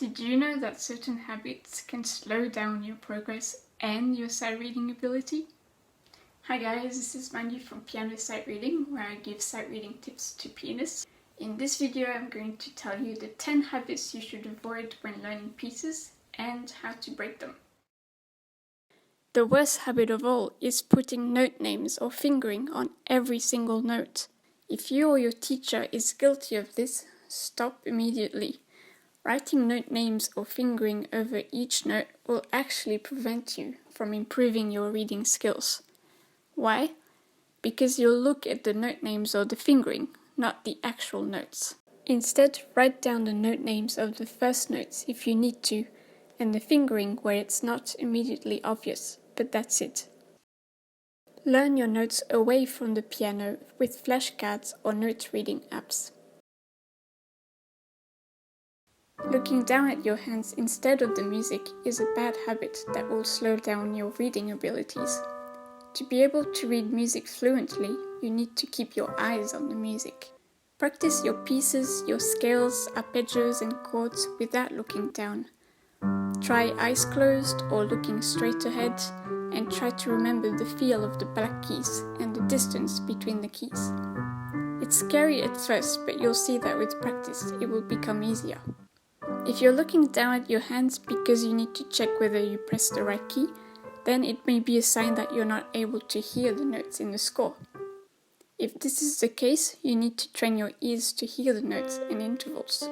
Did you know that certain habits can slow down your progress and your sight reading ability? Hi guys, this is Mandy from Piano Sight Reading, where I give sight reading tips to pianists. In this video I'm going to tell you the 10 habits you should avoid when learning pieces and how to break them. The worst habit of all is putting note names or fingering on every single note. If you or your teacher is guilty of this, stop immediately. Writing note names or fingering over each note will actually prevent you from improving your reading skills. Why? Because you'll look at the note names or the fingering, not the actual notes. Instead, write down the note names of the first notes if you need to, and the fingering where it's not immediately obvious, but that's it. Learn your notes away from the piano with flashcards or note reading apps. Looking down at your hands instead of the music is a bad habit that will slow down your reading abilities. To be able to read music fluently, you need to keep your eyes on the music. Practice your pieces, your scales, arpeggios and chords without looking down. Try eyes closed or looking straight ahead, and try to remember the feel of the black keys and the distance between the keys. It's scary at first, but you'll see that with practice it will become easier. If you're looking down at your hands because you need to check whether you pressed the right key, then it may be a sign that you're not able to hear the notes in the score. If this is the case, you need to train your ears to hear the notes and intervals.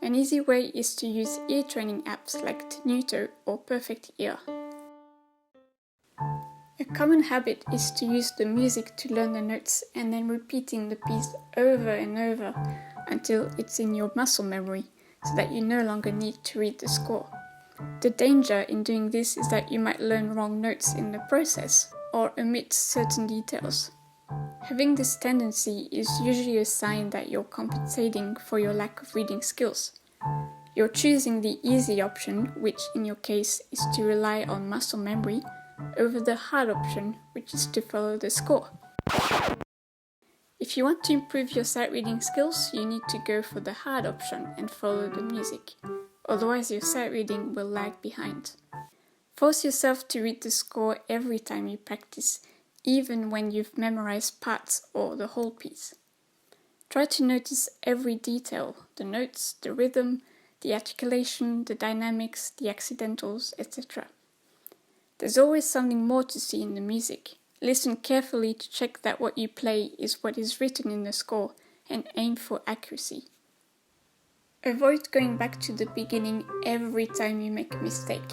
An easy way is to use ear training apps like Tenuto or Perfect Ear. A common habit is to use the music to learn the notes and then repeating the piece over and over until it's in your muscle memory, so that you no longer need to read the score. The danger in doing this is that you might learn wrong notes in the process or omit certain details. Having this tendency is usually a sign that you're compensating for your lack of reading skills. You're choosing the easy option, which in your case is to rely on muscle memory, over the hard option, which is to follow the score. If you want to improve your sight reading skills, you need to go for the hard option and follow the music. Otherwise your sight reading will lag behind. Force yourself to read the score every time you practice, even when you've memorized parts or the whole piece. Try to notice every detail, the notes, the rhythm, the articulation, the dynamics, the accidentals, etc. There's always something more to see in the music. Listen carefully to check that what you play is what is written in the score and aim for accuracy. Avoid going back to the beginning every time you make a mistake.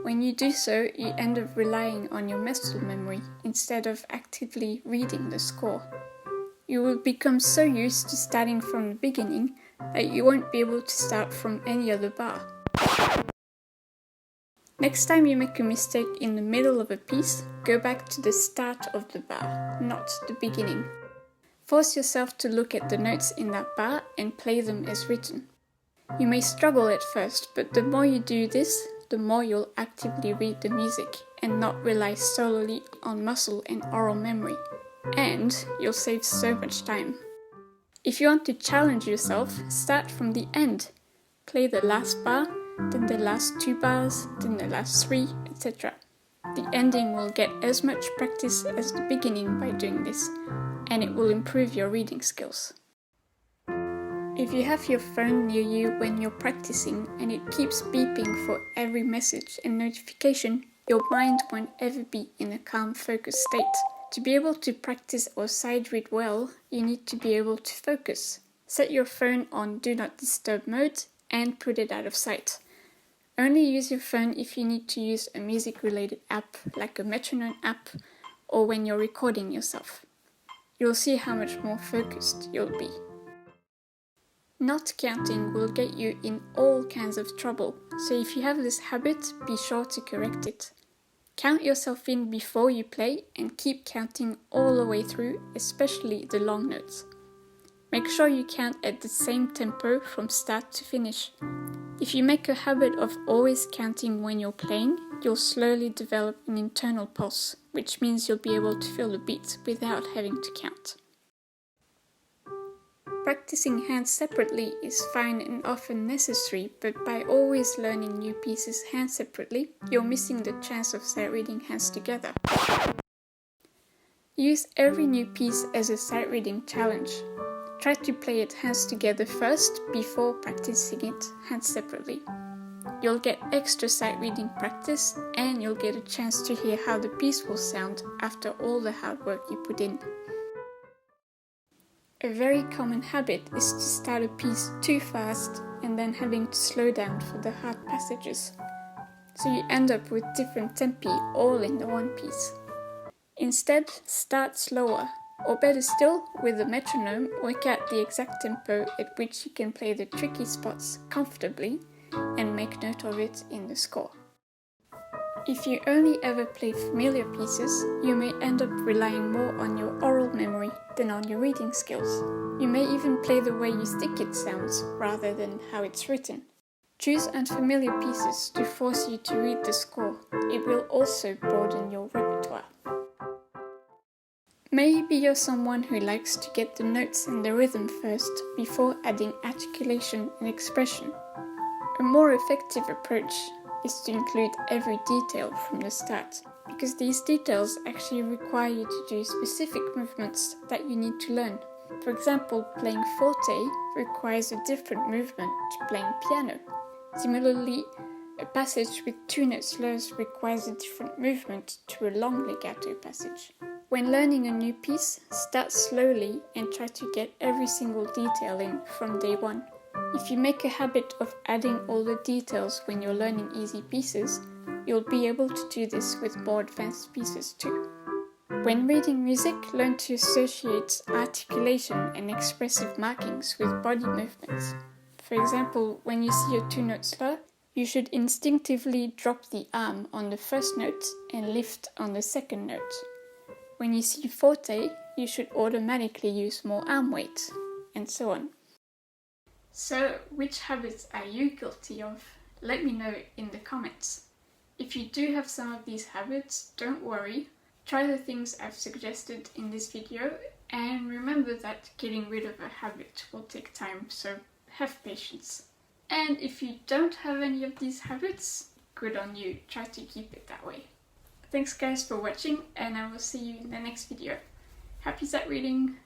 When you do so, you end up relying on your muscle memory instead of actively reading the score. You will become so used to starting from the beginning that you won't be able to start from any other bar. Next time you make a mistake in the middle of a piece, go back to the start of the bar, not the beginning. Force yourself to look at the notes in that bar and play them as written. You may struggle at first, but the more you do this, the more you'll actively read the music and not rely solely on muscle and oral memory. And you'll save so much time. If you want to challenge yourself, start from the end. Play the last bar, then the last 2 bars, then the last 3, etc. The ending will get as much practice as the beginning by doing this, and it will improve your reading skills. If you have your phone near you when you're practicing and it keeps beeping for every message and notification, your mind won't ever be in a calm, focused state. To be able to practice or sight read well, you need to be able to focus. Set your phone on Do Not Disturb mode and put it out of sight. Only use your phone if you need to use a music-related app like a metronome app or when you're recording yourself. You'll see how much more focused you'll be. Not counting will get you in all kinds of trouble, so if you have this habit, be sure to correct it. Count yourself in before you play and keep counting all the way through, especially the long notes. Make sure you count at the same tempo from start to finish. If you make a habit of always counting when you're playing, you'll slowly develop an internal pulse, which means you'll be able to feel the beat without having to count. Practicing hands separately is fine and often necessary, but by always learning new pieces hands separately, you're missing the chance of sight reading hands together. Use every new piece as a sight reading challenge. Try to play it hands together first before practicing it hands separately. You'll get extra sight reading practice and you'll get a chance to hear how the piece will sound after all the hard work you put in. A very common habit is to start a piece too fast and then having to slow down for the hard passages. So you end up with different tempi all in the one piece. Instead, start slower, or better still, with a metronome, work out the exact tempo at which you can play the tricky spots comfortably and make note of it in the score. If you only ever play familiar pieces, you may end up relying more on your oral memory than on your reading skills. You may even play the way you think it sounds rather than how it's written. Choose unfamiliar pieces to force you to read the score. It will also broaden your repertoire. Maybe you're someone who likes to get the notes and the rhythm first before adding articulation and expression. A more effective approach is to include every detail from the start, because these details actually require you to do specific movements that you need to learn. For example, playing forte requires a different movement to playing piano. Similarly, a passage with two note slurs requires a different movement to a long legato passage. When learning a new piece, start slowly and try to get every single detail in from day one. If you make a habit of adding all the details when you're learning easy pieces, you'll be able to do this with more advanced pieces too. When reading music, learn to associate articulation and expressive markings with body movements. For example, when you see a two-note slur, you should instinctively drop the arm on the first note and lift on the second note. When you see forte, you should automatically use more arm weight, and so on. So, which habits are you guilty of? Let me know in the comments. If you do have some of these habits, don't worry. Try the things I've suggested in this video, and remember that getting rid of a habit will take time, so have patience. And if you don't have any of these habits, good on you. Try to keep it that way. Thanks guys for watching, and I will see you in the next video. Happy sight reading!